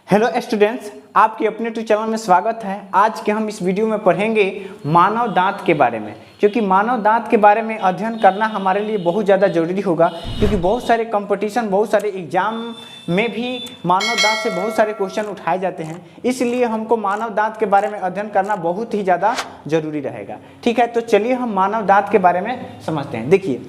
Hello students, आपके अपने channel में स्वागत है। आज के हम इस वीडियो में पढ़ेंगे मानव दांत के बारे में, क्योंकि मानव दांत के बारे में अध्ययन करना हमारे लिए बहुत ज़्यादा जरूरी होगा, क्योंकि बहुत सारे कंपटीशन, बहुत सारे एग्जाम में भी मानव दांत से बहुत सारे क्वेश्चन उठाए जाते हैं। इसलिए हमको मानव दांत के बारे में अध्ययन करना बहुत ही ज़्यादा जरूरी रहेगा। ठीक है, तो चलिए हम मानव दांत के बारे में समझते हैं। देखिए,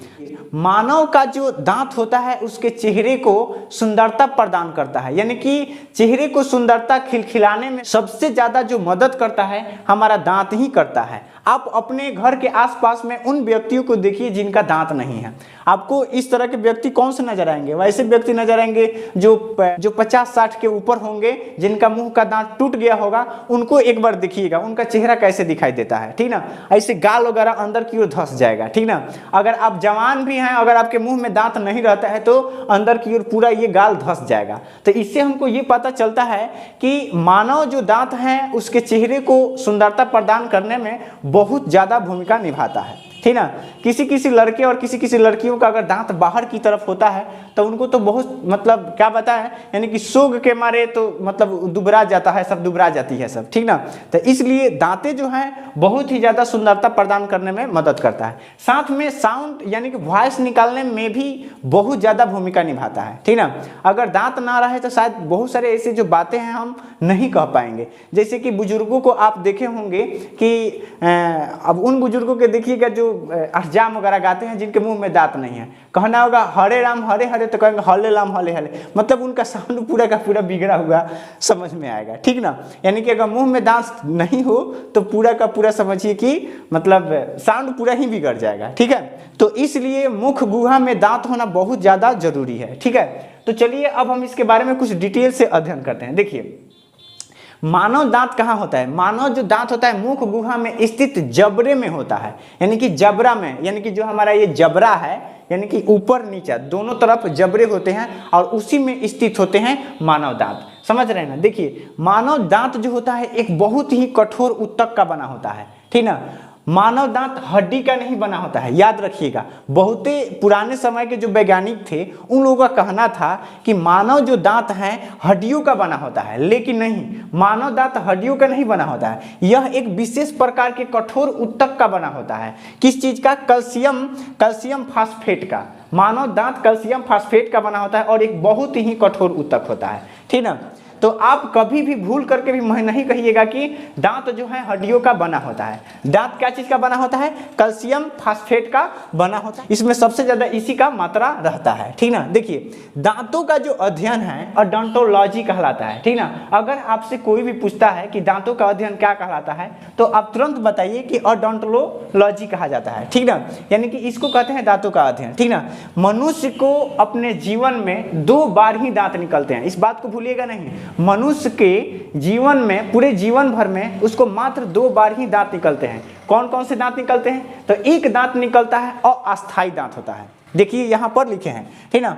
मानव का जो दांत होता है उसके चेहरे को सुंदरता प्रदान करता है, यानी कि चेहरे को सुंदरता खिलखिलाने में सबसे ज्यादा जो मदद करता है हमारा दांत ही करता है। आप अपने घर के आसपास में उन व्यक्तियों को देखिए जिनका दांत नहीं है। आपको इस तरह के व्यक्ति कौन से नजर आएंगे? वैसे व्यक्ति नजर आएंगे जो 50-60 के ऊपर होंगे, जिनका मुंह का दांत टूट गया होगा। उनको एक बार देखिएगा, उनका चेहरा कैसे दिखाई देता है। ठीक ना, ऐसे गाल वगैरह अंदर की ओर धंस जाएगा। ठीक ना, अगर आप जवान भी हैं, अगर आपके मुंह में दांत नहीं रहता है तो अंदर की ओर पूरा ये गाल धंस जाएगा। तो इससे हमको ये पता चलता है कि मानव जो दांत है उसके चेहरे को सुंदरता प्रदान करने में बहुत ज्यादा भूमिका निभाता है। ठीक ना, किसी लड़के और किसी लड़कियों का अगर दांत बाहर की तरफ होता है तो उनको तो बहुत मतलब क्या पता है, यानी कि शोक के मारे तो मतलब दुबरा जाता है, सब दुबरा जाती है सब। ठीक ना, तो इसलिए दांते जो हैं बहुत ही ज़्यादा सुंदरता प्रदान करने में मदद करता है। साथ में साउंड यानी कि वॉइस निकालने में भी बहुत ज़्यादा भूमिका निभाता है। ठीक ना, अगर दांत ना रहे तो शायद बहुत सारे ऐसे जो बातें हैं हम नहीं कह पाएंगे। जैसे कि बुजुर्गों को आप देखे होंगे कि अब उन बुजुर्गों के देखिएगा जो अष्टजाम वगैरह गाते हैं जिनके मुंह में दांत नहीं है। कहना होगा हरे राम हरे हरे तो कहेंगे हले राम हले हले, मतलब उनका साउंड पूरा का पूरा बिगड़ा हुआ समझ में आएगा। ठीक ना, यानी कि अगर मुंह में दांत नहीं हो तो पूरा का पूरा समझिए कि मतलब साउंड पूरा ही बिगड़ जाएगा। ठीक है, तो इसलिए मुख गुहा में दांत होना बहुत ज़्यादा जरूरी है। ठीक है, तो चलिए अब हम इसके बारे में कुछ डिटेल से अध्ययन करते हैं। देखिए, मानव दांत कहाँ होता है? मानव जो दांत होता है मुख गुहा में स्थित जबड़े में होता है, यानी कि जबड़ा में, यानी कि जो हमारा ये जबड़ा है, यानी कि ऊपर नीचे दोनों तरफ जबड़े होते हैं और उसी में स्थित होते हैं मानव दांत। समझ रहे हैं ना? देखिए, मानव दांत जो होता है एक बहुत ही कठोर ऊतक का बना होता है। ठीक ना, मानव दांत हड्डी का नहीं बना होता है, याद रखिएगा। बहुते पुराने समय के जो वैज्ञानिक थे उन लोगों का कहना था कि मानव जो दांत है हड्डियों का बना होता है, लेकिन नहीं, मानव दांत हड्डियों का नहीं बना होता है। यह एक विशेष प्रकार के कठोर ऊतक का बना होता है। किस चीज का? कैल्शियम फास्फेट का। मानव दांत कैल्शियम फास्फेट का बना होता है और एक बहुत ही कठोर ऊतक होता है। ठीक ना, तो आप कभी भी भूल करके भी नहीं कहिएगा कि दांत जो है हड्डियों का बना होता है। दांत क्या चीज का बना होता है? कैल्शियम फास्फेट का बना होता है। इसमें सबसे ज्यादा इसी का मात्रा रहता है। ठीक ना, देखिए, दांतों का जो अध्ययन है ओडोंटोलॉजी कहलाता है। ठीक ना, अगर आपसे कोई भी पूछता है कि दांतों का अध्ययन क्या कहलाता है तो आप तुरंत बताइए कि ओडोंटोलॉजी कहा जाता है। ठीक ना, यानी कि इसको कहते हैं दांतों का अध्ययन। ठीक ना, मनुष्य को अपने जीवन में 2 बार ही दांत निकलते हैं, इस बात को भूलिएगा नहीं। मनुष्य के जीवन में, पूरे जीवन भर में उसको मात्र 2 बार ही दांत निकलते हैं। कौन कौन से दांत निकलते हैं? तो एक दांत निकलता है अस्थायी दांत होता है। देखिए यहाँ पर लिखे हैं। ठीक ना,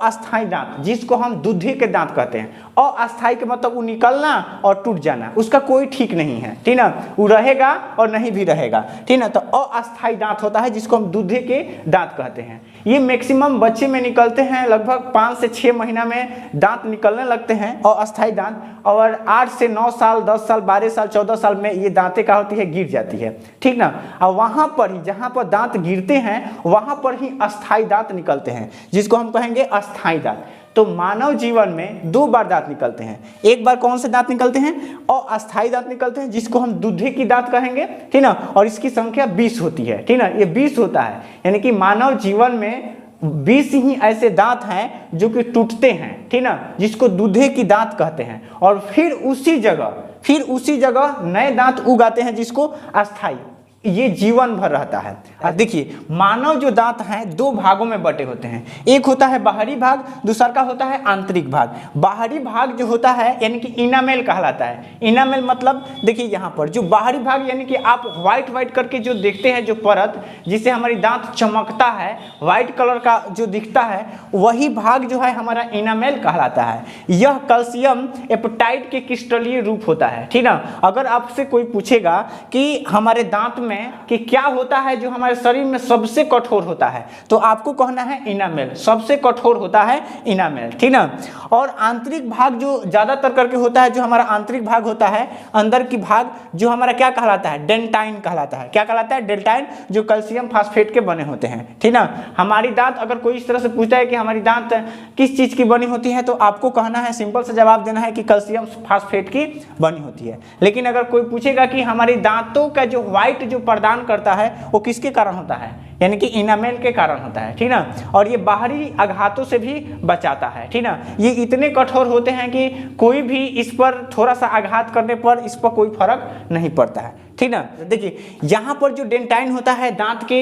अस्थायी दांत जिसको हम दूधे के दांत कहते हैं। अस्थायी के मतलब वो निकलना और टूट जाना, उसका कोई ठीक नहीं है। ठीक ना, वो रहेगा और नहीं भी रहेगा। ठीक ना, तो अस्थायी दांत होता है जिसको हम दूधे के दांत कहते हैं। ये मैक्सिमम बच्चे में निकलते हैं, लगभग 5 से 6 महीना में दांत निकलने लगते हैं अस्थायी दांत, और 8 से 9 साल, 10 साल, 12 साल, 14 साल में ये दांतें क्या होती है? गिर जाती है। ठीक ना, और वहां पर ही जहां पर दांत गिरते हैं वहां पर ही अस्थायी दांत निकलते हैं, जिसको हम कहेंगे अस्थायी दांत। तो मानव जीवन में 2 बार दांत निकलते हैं। एक बार कौन से दांत निकलते हैं? अस्थायी दांत निकलते हैं, जिसको हम दूधे की दांत कहेंगे। ठीक ना, और इसकी संख्या 20 होती है। ठीक ना, ये 20 होता है, यानी कि मानव जीवन में 20 ही ऐसे दांत हैं जो कि टूटते हैं। ठीक ना, जिसको दूधे की दांत कहते हैं, और फिर उसी जगह नए दांत उगाते हैं, जिसको अस्थायी। ये जीवन भर रहता है। देखिए, मानव जो दांत हैं 2 भागों में बटे होते हैं। एक होता है बाहरी भाग, दूसरा का होता है आंतरिक भाग। बाहरी भाग जो होता है यानी कि इनामेल कहलाता है। इनामेल मतलब देखिए यहाँ पर जो बाहरी भाग, यानी कि आप व्हाइट करके जो देखते हैं, जो परत जिससे हमारी दांत चमकता है, व्हाइट कलर का जो दिखता है, वही भाग जो है हमारा इनामेल कहलाता है। यह कैल्शियम एपेटाइट के क्रिस्टलीय रूप होता है। ठीक ना, अगर आपसे कोई पूछेगा कि हमारे दांत में में कि क्या होता है जो हमारे शरीर में सबसे कठोर होता है, तो आपको कहना है इनामेल, सबसे कठोर होता है इनामेल, ठीक ना। और आंतरिक भाग जो ज्यादातर करके होता है, जो हमारा आंतरिक भाग होता है, अंदर की भाग जो हमारा क्या कहलाता है, डेंटाइन कहलाता है। क्या कहलाता है? डेंटाइन, जो कैल्शियम फास्फेट के बने होते हैं, ठीक ना। हमारी दांत, अगर कोई इस तरह से पूछता है कि हमारी दांत किस चीज की बनी होती है, तो आपको कहना है, सिंपल सा जवाब देना है कि कैल्शियम फास्फेट की बनी होती है। लेकिन अगर कोई पूछेगा कि हमारी दांतों का जो व्हाइट जो प्रदान करता है वो किसके कारण होता है, यानी कि इनामेल के कारण होता है, ठीक ना। और ये बाहरी आघातों से भी बचाता है, ठीक ना। ये इतने कठोर होते हैं कि कोई भी इस पर थोड़ा सा आघात करने पर इस पर कोई फर्क नहीं पड़ता है, ठीक ना। देखिए यहाँ पर जो डेंटाइन होता है दांत के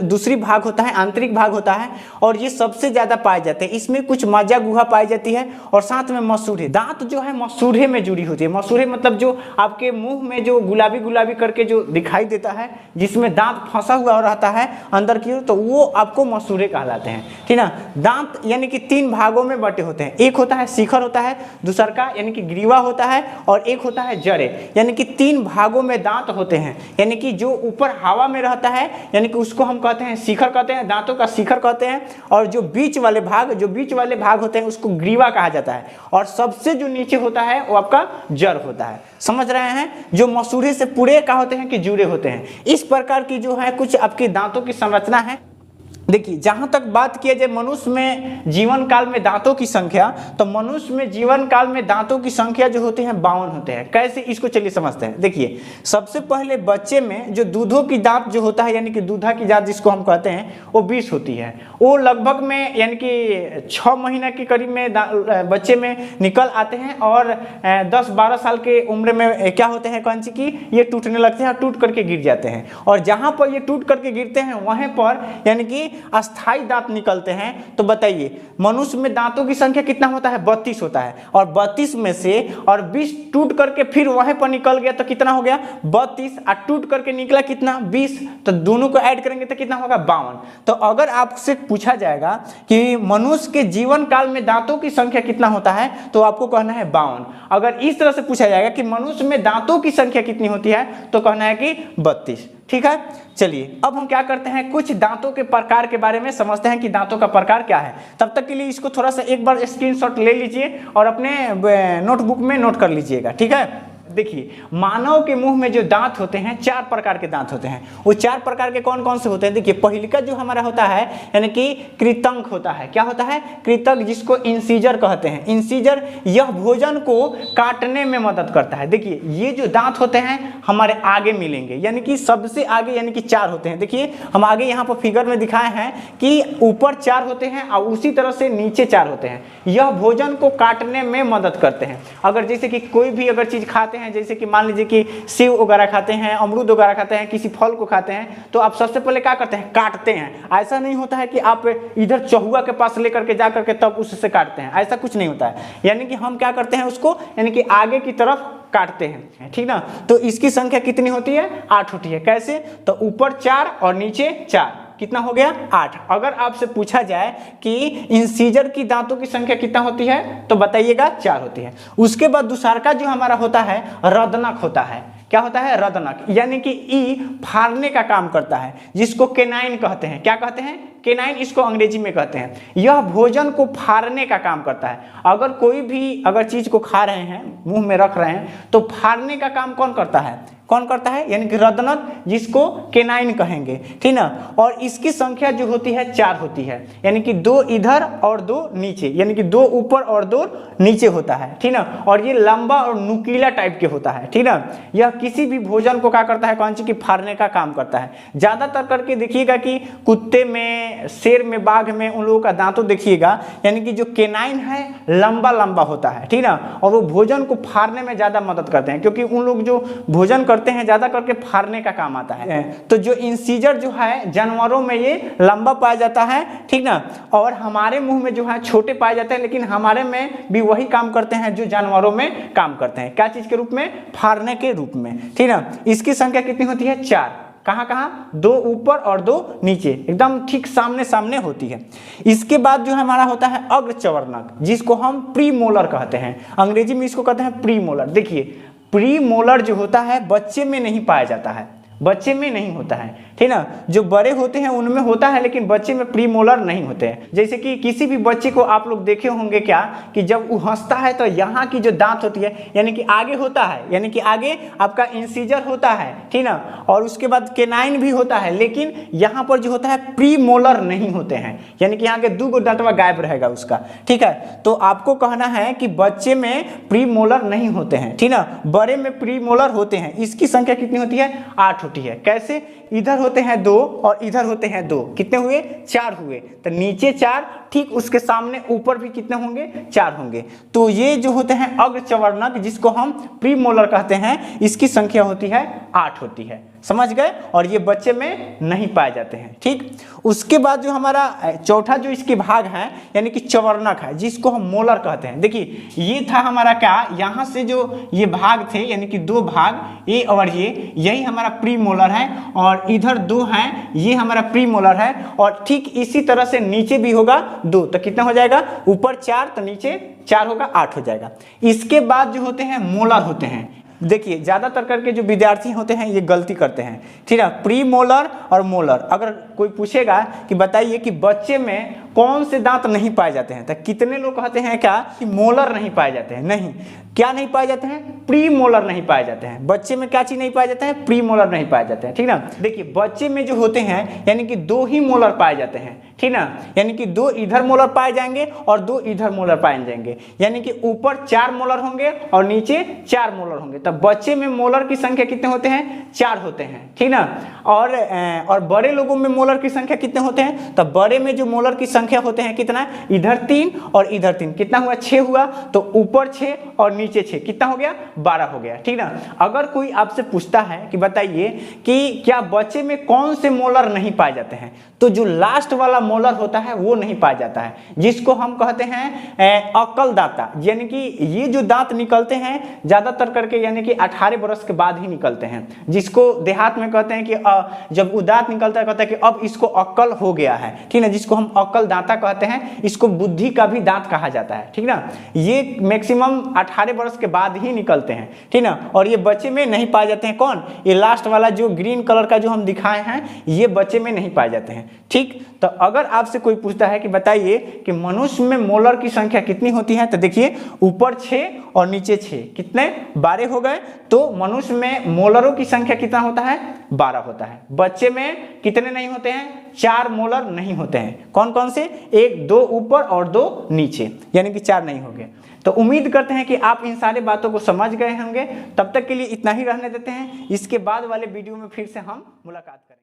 दूसरी भाग होता है, आंतरिक भाग होता है, और ये सबसे ज्यादा पाए जाते हैं। इसमें कुछ मज्जा गुहा पाई जाती है और साथ में मसूड़े। दांत जो है मसूड़े में जुड़ी होती है। मसूड़े मतलब जो आपके मुंह में जो गुलाबी गुलाबी करके जो दिखाई देता है, जिसमें दांत फंसा हुआ रहता है अंदर की ओर, तो वो आपको मसूड़े कहलाते हैं, ठीक ना। दांत यानी कि 3 भागों में बटे होते हैं। एक होता है शिखर होता है, दूसरा का यानी कि ग्रीवा होता है, और एक होता है जड़े, यानी कि 3 भागों में दांत होते हैं। यानी कि जो ऊपर हवा में रहता है, यानी कि उसको हम कहते हैं शिखर कहते हैं, दांतों का शिखर कहते हैं। और जो बीच वाले भाग होते हैं उसको ग्रीवा कहा जाता है। और सबसे जो नीचे होता है वो आपका जड़ होता है। समझ रहे हैं? जो मसूड़े से पूरे क्या होते हैं कि जुड़े होते हैं। इस प्रकार की जो है कुछ आपके दांतों की संरचना है। देखिए जहां तक बात किया जाए मनुष्य में जीवन काल में दांतों की संख्या, तो मनुष्य में जीवन काल में दांतों की संख्या जो होते हैं 52 होते हैं। कैसे, इसको चलिए समझते हैं। देखिए सबसे पहले बच्चे में जो दूधों की दांत जो होता है, यानी कि दूधा की दांत जिसको हम कहते हैं, वो 20 होती है। वो लगभग में यानी कि 6 महीने के करीब में बच्चे में निकल आते हैं, और 10-12 साल के उम्र में क्या होते हैं कौन सी की, ये टूटने लगते हैं, टूट करके गिर जाते हैं। और जहां पर ये टूट करके गिरते हैं वहीं पर यानी कि अस्थाई दांत निकलते हैं। तो बताइए मनुष्य में दांतों की संख्या कितना होता है? 32 होता है। और 32 में से और 20 टूट करके फिर वहीं पर निकल गया तो कितना हो गया? 32, और टूट करके निकला कितना? 20। तो दोनों को ऐड करेंगे तो कितना होगा? 52। तो अगर आपसे पूछा जाएगा कि मनुष्य के जीवन काल में दांतों की संख्या कितना होता है, तो आपको कहना है 52। अगर इस तरह से पूछा जाएगा कि मनुष्य में दांतों की संख्या कितनी होती है, तो कहना है कि 32। ठीक है, चलिए अब हम क्या करते हैं, कुछ दांतों के प्रकार के बारे में समझते हैं कि दांतों का प्रकार क्या है। तब तक के लिए इसको थोड़ा सा एक बार स्क्रीनशॉट ले लीजिए और अपने नोटबुक में नोट कर लीजिएगा। ठीक है, देखिए मानव के मुंह में जो दांत होते हैं 4 प्रकार के दांत होते हैं। वो 4 प्रकार के कौन कौन से होते हैं? देखिए पहले का जो हमारा होता है यानी कि कृतंक होता है। क्या होता है? कृतंक, जिसको इंसीजर कहते हैं। इंसीजर यह भोजन को काटने में मदद करता है। देखिए ये जो दांत होते हैं हमारे आगे मिलेंगे, यानी कि सबसे आगे, यानी कि 4 होते हैं। देखिए हम आगे यहाँ पर फिगर में दिखाए हैं कि ऊपर 4 होते हैं और उसी तरह से नीचे 4 होते हैं। यह भोजन को काटने में मदद करते हैं। अगर जैसे कि कोई भी अगर चीज खाते हैं, जैसे कि मान लीजिए कि सेव वगैरह खाते हैं, अमरूद वगैरह खाते हैं, किसी फल को खाते हैं, तो आप सबसे पहले क्या करते हैं? काटते हैं। ऐसा नहीं होता है कि आप इधर चहुआ के पास लेकर के जा करके तब उससे काटते हैं, ऐसा कुछ नहीं होता है। यानी कि हम क्या करते हैं उसको, यानी कि आगे की तरफ काटते हैं। ठीक ना, तो इसकी संख्या कितनी होती है? 8 होती है। कैसे? तो ऊपर 4 और नीचे 4, कितना हो गया? 8। अगर आपसे पूछा जाए कि इंसीजर की दांतों की संख्या कितना होती है, तो बताइएगा 4 होती है। उसके बाद दूसरा का जो हमारा होता है रदनक होता है। क्या होता है? रदनक, यानी कि ई फाड़ने का काम करता है, जिसको केनाइन कहते हैं। क्या कहते हैं? केनाइन, इसको अंग्रेजी में कहते हैं। यह भोजन को फाड़ने का काम करता है। अगर कोई भी अगर चीज को खा रहे हैं, मुंह में रख रहे हैं, तो फाड़ने का काम कौन करता है? कौन करता है? यानी कि रदनक, जिसको केनाइन कहेंगे। ठीक ना, और इसकी संख्या जो होती है 4 होती है, यानी कि 2 इधर और 2 नीचे, यानी कि 2 ऊपर और 2 नीचे होता है। ठीक ना, और ये लंबा और नुकीला टाइप के होता है। ठीक ना, यह किसी भी भोजन को क्या करता है? कौन सी की फाड़ने का काम करता है। ज्यादातर करके देखिएगा कि कुत्ते में, शेर में, बाघ में उन लोगों का दांतों देखिएगा, यानी कि जो केनाइन है लंबा लंबा होता है। ठीक ना, और वो भोजन को फाड़ने में ज्यादा मदद करते हैं, क्योंकि उन लोग जो भोजन करते हैं ज्यादा करके फाड़ने का काम आता है। तो जो इंसीजर जो है जानवरों में ये लंबा पाया जाता है। ठीक ना, और हमारे मुंह में जो है छोटे पाए जाते हैं, लेकिन हमारे में भी वही काम करते हैं जो जानवरों में काम करते हैं। क्या चीज के रूप में? फाड़ने के रूप में। ठीक ना, इसकी संख्या कितनी होती है? 4। कहाँ कहाँ? 2 ऊपर और 2 नीचे, एकदम ठीक सामने सामने होती है। इसके बाद जो हमारा होता है अग्रचवर्णक, जिसको हम प्रीमोलर कहते हैं। अंग्रेजी में इसको कहते हैं प्रीमोलर। देखिए प्रीमोलर जो होता है बच्चे में नहीं पाया जाता है, बच्चे में नहीं होता है, ठीक ना। जो बड़े होते हैं उनमें होता है, लेकिन बच्चे में प्री मोलर नहीं होते हैं। जैसे कि किसी भी बच्चे को आप लोग देखे होंगे क्या कि जब वो हंसता है तो यहाँ की जो दांत होती है यानी कि आगे होता है, यानी कि आगे आपका इंसीजर होता है, ठीक ना, और उसके बाद केनाइन भी होता है, लेकिन यहाँ पर जो होता है प्री मोलर नहीं होते हैं, यानी कि यहाँ के 2 दांतवा गायब रहेगा उसका, ठीक है। तो आपको कहना है कि बच्चे में प्री मोलर नहीं होते हैं, ठीक ना, बड़े में प्री मोलर होते हैं। इसकी संख्या कितनी होती है? 8 होती है। कैसे? इधर होते हैं 2 और इधर होते हैं 2, कितने हुए? 4 हुए। तो नीचे 4, ठीक उसके सामने ऊपर भी कितने होंगे? 4 होंगे। तो ये जो होते हैं अग्रचवर्णक, जिसको हम प्री मोलर कहते हैं, इसकी संख्या होती है 8 होती है। समझ गए? और ये बच्चे में नहीं पाए जाते हैं, ठीक। उसके बाद जो हमारा चौथा जो इसके भाग है यानी कि चवर्णक है, जिसको हम मोलर कहते हैं। देखिए ये था हमारा क्या, यहाँ से जो ये भाग थे यानी कि 2 भाग, ये और ये, यही हमारा प्री मोलर है, और इधर 2 हैं, ये हमारा प्री मोलर है। और ठीक इसी तरह से नीचे भी होगा 2, तो कितना हो जाएगा? ऊपर 4 तो नीचे 4 होगा, 8 हो जाएगा। इसके बाद जो होते हैं मोलर होते हैं। देखिए ज़्यादातर करके जो विद्यार्थी होते हैं ये गलती करते हैं, ठीक है, प्री मोलर और मोलर। अगर कोई पूछेगा कि बताइए कि बच्चे में कौन से दांत नहीं पाए जाते हैं, तो कितने लोग कहते हैं क्या कि मोलर नहीं पाए जाते हैं? नहीं, क्या नहीं पाए जाते हैं? प्री मोलर नहीं पाए जाते हैं। बच्चे में क्या चीज नहीं पाए जाते हैं? प्री मोलर नहीं पाए जाते हैं, ठीक ना। देखिए बच्चे में जो होते हैं यानी कि 2 ही मोलर पाए जाते हैं, ठीक ना, यानी कि 2 इधर मोलर पाए जाएंगे और 2 इधर मोलर पाए जाएंगे, यानी कि ऊपर 4 मोलर होंगे और नीचे 4 मोलर होंगे। तब बच्चे में मोलर की संख्या कितने होते हैं? 4 होते हैं, ठीक ना। और बड़े लोगों में मोलर की संख्या कितने होते हैं? तब बड़े में जो मोलर की संख्या होते हैं कितना? इधर 3 और इधर 3, कितना हुआ? 6 हुआ। तो ऊपर 6 और नीचे 6, कितना हो गया? 12 हो गया, ठीक ना। अगर कोई आपसे पूछता है कि बताइए कि क्या बच्चे में कौन से मोलर नहीं पाए जाते हैं, तो जो लास्ट वाला मोलर होता है वो नहीं पाया जाता है, जिसको हम कहते हैं अक्ल दाता। यानी कि ये जो दांत निकलते हैं ज्यादातर करके यानी कि 18 वर्ष के बाद ही निकलते हैं, जिसको देहात में कहते हैं कि जब वो दांत निकलता है कहते हैं कि अब इसको अक्ल हो गया है, ठीक ना, जिसको हम अक्ल दाता कहते हैं। इसको बुद्धि का भी दांत कहा जाता है, ठीक ना। ये मैक्सिमम 18 वर्ष के बाद ही निकलते हैं, ठीक ना। और ये बच्चे में नहीं पाए जाते हैं। कौन? ये लास्ट वाला जो ग्रीन कलर का जो हम दिखाए हैं, ये बच्चे में नहीं पाए जाते हैं, ठीक। तो अगर आपसे कोई पूछता है कि बताइए कि मनुष्य में मोलर की संख्या कितनी होती है, तो देखिए ऊपर 6 और नीचे 6, कितने? 12 हो गए। तो मनुष्य में मोलरों की संख्या कितना होता है? 12 होता है। बच्चे में कितने नहीं होते हैं? 4 मोलर नहीं होते हैं। कौन कौन से? 1, 2 ऊपर और 2 नीचे, यानी कि 4 नहीं हो गए। तो उम्मीद करते हैं कि आप इन सारे बातों को समझ गए होंगे। तब तक के लिए इतना ही रहने देते हैं। इसके बाद वाले वीडियो में फिर से हम मुलाकात करेंगे।